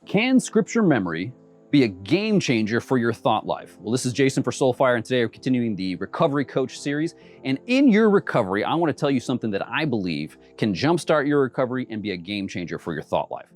Can scripture memory be a game changer for your thought life? Well, this is Jason for Soulfire, and today we're continuing the Recovery Coach series. And in your recovery, I want to tell you something that I believe can jumpstart your recovery and be a game changer for your thought life.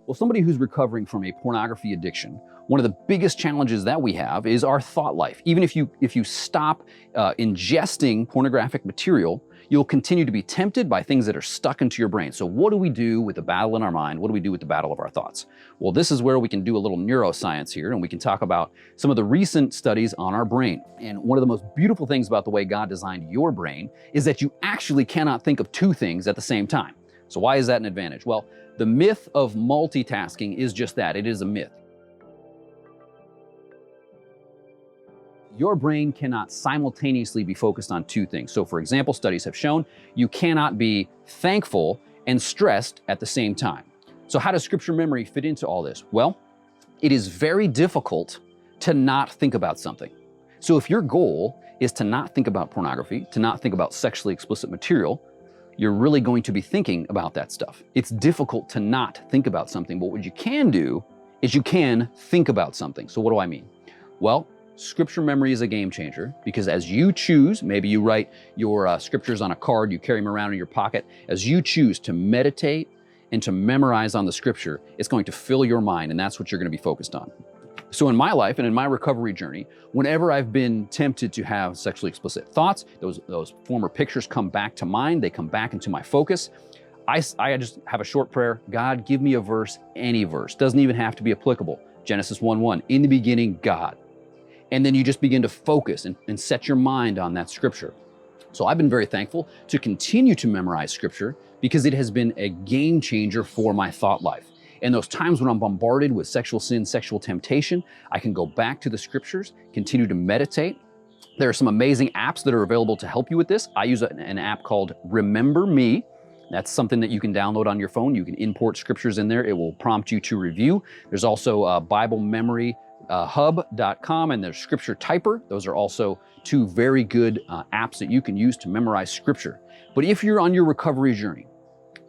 Well, somebody who's recovering from a pornography addiction, one of the biggest challenges that we have is our thought life. Even if you stop ingesting pornographic material, you'll continue to be tempted by things that are stuck into your brain. So what do we do with the battle in our mind? What do we do with the battle of our thoughts? Well, this is where we can do a little neuroscience here, and we can talk about some of the recent studies on our brain. And one of the most beautiful things about the way God designed your brain is that you actually cannot think of two things at the same time. So why is that an advantage? Well, the myth of multitasking is just that. It is a myth. Your brain cannot simultaneously be focused on two things. So for example, studies have shown you cannot be thankful and stressed at the same time. So how does scripture memory fit into all this? Well, it is very difficult to not think about something. So if your goal is to not think about pornography, to not think about sexually explicit material, you're really going to be thinking about that stuff. It's difficult to not think about something, but what you can do is you can think about something. So what do I mean? Well, scripture memory is a game changer because as you choose, maybe you write your scriptures on a card, you carry them around in your pocket. As you choose to meditate and to memorize on the scripture, it's going to fill your mind, and that's what you're going to be focused on. So in my life and in my recovery journey, whenever I've been tempted to have sexually explicit thoughts, those former pictures come back to mind, they come back into my focus. I just have a short prayer. God, give me a verse, any verse. Doesn't even have to be applicable. Genesis 1:1, in the beginning, God. And then you just begin to focus and set your mind on that scripture. So I've been very thankful to continue to memorize scripture because it has been a game changer for my thought life. And those times when I'm bombarded with sexual sin, sexual temptation, I can go back to the scriptures, continue to meditate. There are some amazing apps that are available to help you with this. I use an app called Remember Me. That's something that you can download on your phone. You can import scriptures in there. It will prompt you to review. There's also Bible Memory hub.com, and there's Scripture Typer. Those are also two very good apps that you can use to memorize scripture. But if you're on your recovery journey,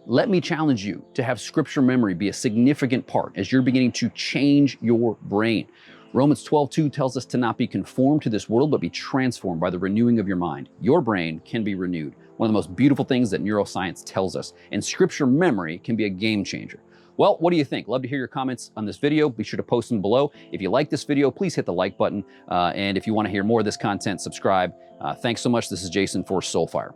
let me challenge you to have scripture memory be a significant part as you're beginning to change your brain. Romans 12:2 tells us to not be conformed to this world, but be transformed by the renewing of your mind. Your brain can be renewed. One of the most beautiful things that neuroscience tells us, and scripture memory can be a game changer. Well, what do you think? Love to hear your comments on this video. Be sure to post them below. If you like this video, please hit the like button. And if you want to hear more of this content, subscribe. Thanks so much. This is Jason for Soulfire.